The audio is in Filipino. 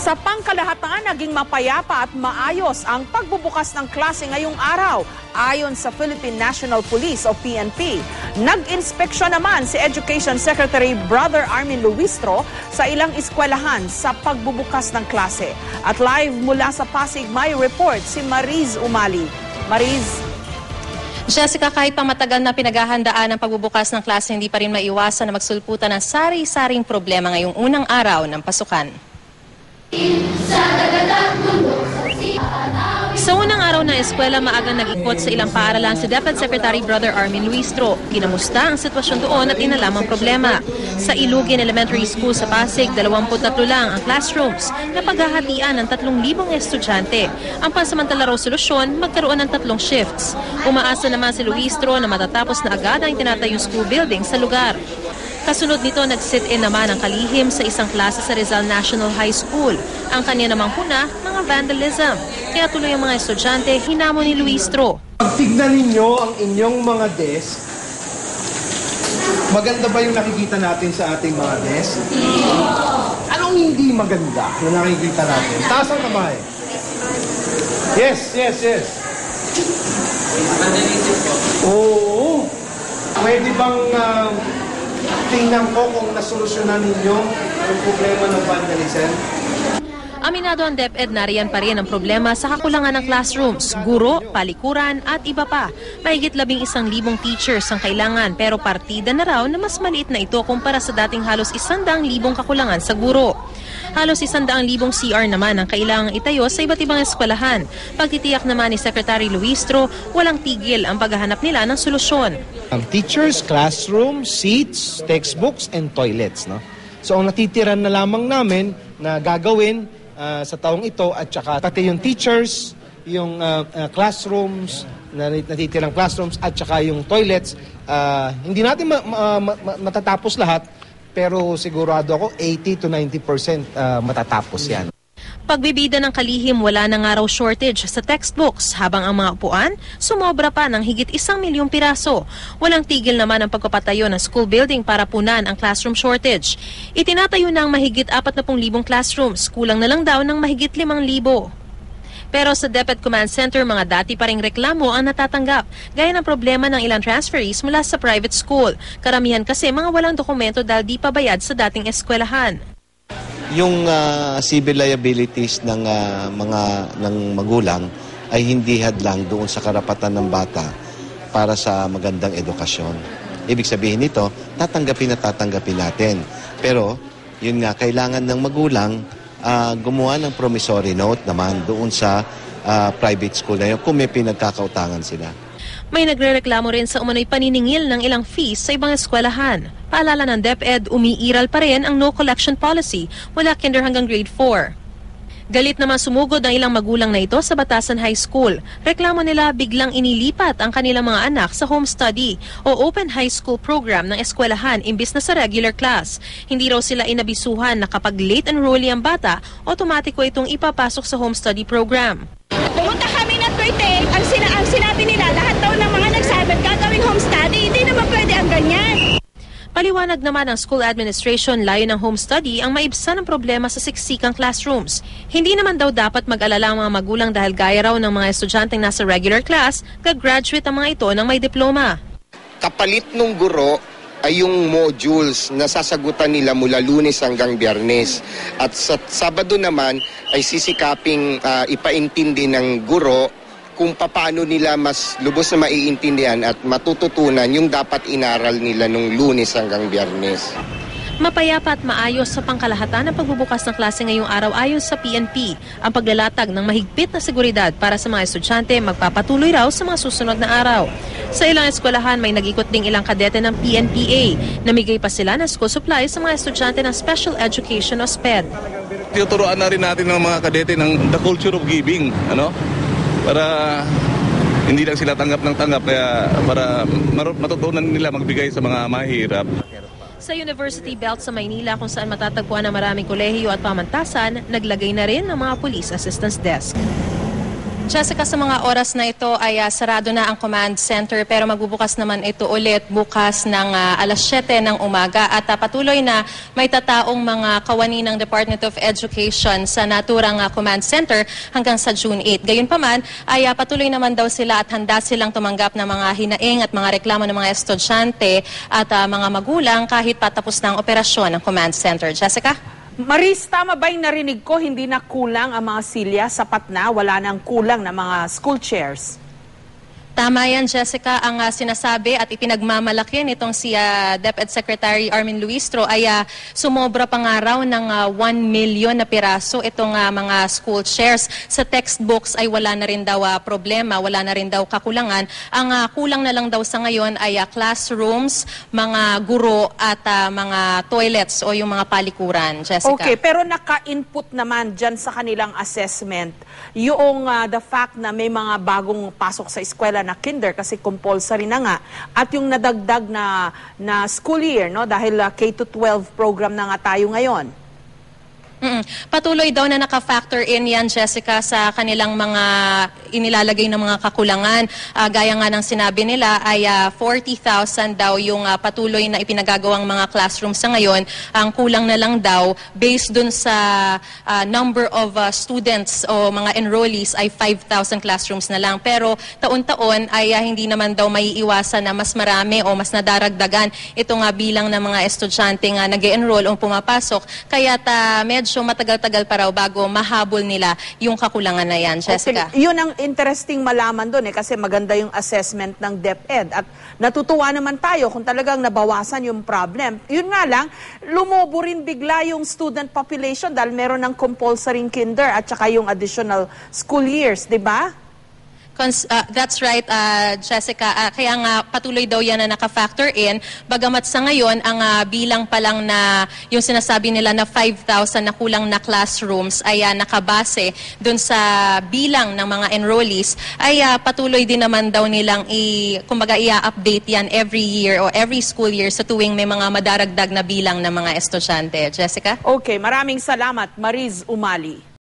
Sa pangkalahatan, naging mapayapa at maayos ang pagbubukas ng klase ngayong araw. Ayon sa Philippine National Police o PNP, nag-inspeksyon naman si Education Secretary Brother Armin Luistro sa ilang eskwelahan sa pagbubukas ng klase. At live mula sa Pasig, may report si Mariz Umali. Mariz. Jessica, kahit pa matagal na pinaghahandaan ang pagbubukas ng klase, hindi pa rin maiwasan na magsulputan ng sari-saring problema ngayong unang araw ng pasukan. Sa unang araw ng eskwela, maagang nag-ikot sa ilang paaralan si DepEd Secretary Brother Armin Luistro. Kinamusta ang sitwasyon doon at inalam ang problema. Sa Ilugin Elementary School sa Pasig, 23 lang ang classrooms na paghahatian ng 3,000 estudyante. Ang pansamantala raw solusyon, magkaroon ng 3 shifts. Umaasa naman si Luistro na matatapos na agad ang tinatayong school building sa lugar. Kasunod nito, nag-sit-in naman ang kalihim sa isang klase sa Rizal National High School. Ang kanya namang huna, mga vandalism. Kaya tuloy ang mga estudyante, hinamon ni Luistro. Pag tignan ninyo ang inyong mga desk, maganda ba yung nakikita natin sa ating mga desk? Anong hindi maganda na nakikita natin? Taas ang kamay. Yes. Oo. Pwede bang tingnan ko kung nasolusyonan ninyo ang problema ng vandalism? Aminado ang DepEd na riyan pa rin ang problema sa kakulangan ng classrooms, guro, palikuran at iba pa. Mahigit 11,000 teachers ang kailangan pero partida na raw na mas maliit na ito kumpara sa dating halos 100,000 kakulangan sa guro. Halos 100,000 CR naman ang kailangang itayo sa iba't ibang eskwelahan. Pagtitiyak naman ni Secretary Luistro, walang tigil ang paghahanap nila ng solusyon. Teachers, classroom, seats, textbooks, and toilets. No? So ang natitiran na lamang namin na gagawin sa taong ito at saka pati yung teachers, yung classrooms, natitirang classrooms at saka yung toilets, hindi natin matatapos lahat pero sigurado ako 80 to 90% matatapos yan. Pagbibida ng kalihim, wala na nga raw shortage sa textbooks habang ang mga upuan sumobra pa ng higit 1,000,000 piraso. Walang tigil naman ang pagpapatayo ng school building para punan ang classroom shortage. Itinatayo ng mahigit 40,000 classrooms, kulang na lang daw ng mahigit 5,000. Pero sa DepEd Command Center, mga dati pa ring reklamo ang natatanggap, gaya ng problema ng ilang transferees mula sa private school. Karamihan kasi mga walang dokumento dahil di pa bayad sa dating eskwelahan. Yung civil liabilities ng magulang ay hindi hadlang doon sa karapatan ng bata para sa magandang edukasyon. Ibig sabihin nito, tatanggapin natin. Pero yun nga, kailangan ng magulang gumawa ng promissory note naman doon sa private school na yun kung may pinagkakautangan sila. May nagrereklamo rin sa umano'y paniningil ng ilang fees sa ibang eskwelahan. Paalala ng DepEd, umiiral pa rin ang no collection policy mula kinder hanggang grade 4. Galit naman sumugod ang ilang magulang na ito sa Batasan High School. Reklamo nila biglang inilipat ang kanilang mga anak sa home study o open high school program ng eskwelahan imbis na sa regular class. Hindi raw sila inabisuhan na kapag late enrollee ang bata, otomatiko itong ipapasok sa home study program. Pumunta kami ng 38, ang sinabi nila, lahat daw ng mga nagsabi gagawing home study, hindi naman pwede ang ganyan. Paliwanag naman ng school administration, layo ng home study ang maibsan ang problema sa siksikang classrooms. Hindi naman daw dapat mag-alala ang mga magulang dahil gaya raw ng mga estudyanteng nasa regular class, gagraduate ang mga ito ng may diploma. Kapalit ng guro ay yung modules na sasagutan nila mula Lunes hanggang Biyernes. At sa Sabado naman ay sisikaping ipaintindi ng guro kung paano nila mas lubos na maiintindihan at matututunan yung dapat inaral nila nung Lunes hanggang Biyernes. Mapayapa at maayos sa pangkalahatan ang pagbubukas ng klase ngayong araw ayon sa PNP. Ang paglalatag ng mahigpit na seguridad para sa mga estudyante magpapatuloy raw sa mga susunod na araw. Sa ilang eskwelahan may nag-ikot ding ilang kadete ng PNPA. Namigay pa sila ng school supplies sa mga estudyante ng Special Education o SPED. Tinuturoan na rin natin ng mga kadete ng the culture of giving, para hindi lang sila tanggap ng tanggap, kaya para matutunan nila magbigay sa mga mahirap. Sa University Belt sa Maynila kung saan matatagpuan ang maraming kolehiyo at pamantasan, naglagay na rin ng mga police assistance desk. Jessica, sa mga oras na ito ay sarado na ang command center pero magbubukas naman ito ulit bukas ng alas 7 ng umaga at patuloy na may tataong mga kawani ng Department of Education sa naturang command center hanggang sa June 8. Gayunpaman ay patuloy naman daw sila at handa silang tumanggap ng mga hinaing at mga reklamo ng mga estudyante at mga magulang kahit patapos na ang operasyon ng command center. Jessica? Maris, tama ba yung narinig ko, hindi na kulang ang mga silya, sapat na, wala nang kulang na mga school chairs? Tama yan, Jessica. Ang sinasabi at ipinagmamalaki nitong si DepEd Secretary Armin Luistro ay sumobra pa nga raw ng 1 million na piraso itong mga school chairs. Sa textbooks ay wala na rin daw problema, wala na rin daw kakulangan. Ang kulang na lang daw sa ngayon ay classrooms, mga guro at mga toilets o yung mga palikuran, Jessica. Okay, pero naka-input naman dyan sa kanilang assessment yung the fact na may mga bagong pasok sa eskwela na kinder kasi compulsory na nga at yung nadagdag na school year, no, dahil K-12 program na nga tayo ngayon. Patuloy daw na naka-factor in yan, Jessica, sa kanilang mga inilalagay ng mga kakulangan. Gaya nga ng sinabi nila ay 40,000 daw yung patuloy na ipinagagawang mga classrooms sa ngayon. Ang kulang na lang daw based dun sa number of students o mga enrollees ay 5,000 classrooms na lang. Pero taon-taon ay hindi naman daw maiiwasan na mas marami o mas nadaragdagan ito nga bilang ng mga estudyante nga nag-enroll o pumapasok. Kaya medyo matagal-tagal pa raw bago mahabol nila yung kakulangan na yan, Jessica. Okay. Yun ang interesting malaman doon kasi maganda yung assessment ng DepEd at natutuwa naman tayo kung talagang nabawasan yung problem. Yun nga lang, lumobo rin bigla yung student population dahil meron ng compulsory kinder at saka yung additional school years, di ba? That's right, Jessica. Kaya nga patuloy daw yan na naka-factor in. Bagamat sa ngayon, ang bilang pa lang na yung sinasabi nila na 5,000 na kulang na classrooms ay nakabase dun sa bilang ng mga enrollees, ay patuloy din naman daw nilang kumbaga i-update yan every year o every school year sa tuwing may mga madaragdag na bilang ng mga estudyante. Jessica? Okay, maraming salamat, Mariz Umali.